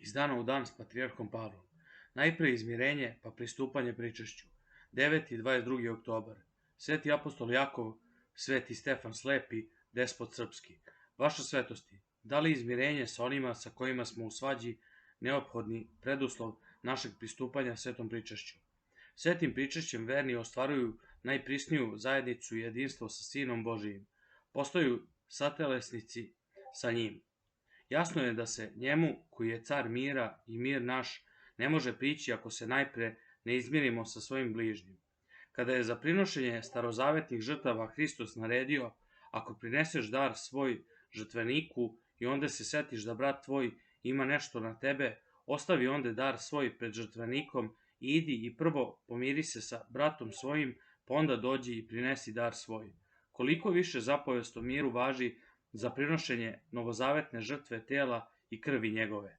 iz dana u dan s patrijarhom Pavlom. Najpre izmirenje, pa pristupanje pričašću. 9. i 22. oktobar. Sveti apostol Jakov, sveti Stefan Slepi, despot srpski. Vaša svetosti, da li izmirenje sa onima sa kojima smo u svađi neophodni preduslov našeg pristupanja svetom pričašću? Svetim pričašćem verni ostvaruju najprisniju zajednicu i jedinstvo sa Sinom Božijim. Postaju satelesnici sa njim. Jasno je da se njemu, koji je car mira i mir naš, ne može prići ako se najpre ne izmirimo sa svojim bližnjim. Kada je za prinošenje starozavetnih žrtava Hristos naredio, ako prineseš dar svoj žrtveniku i onda se setiš da brat tvoj ima nešto na tebe, ostavi onda dar svoj pred žrtvenikom i idi i prvo pomiri se sa bratom svojim, pa onda dođi i prinesi dar svoj. Koliko više zapovest o miru važi za prinošenje novozavetne žrtve tela i krvi njegove.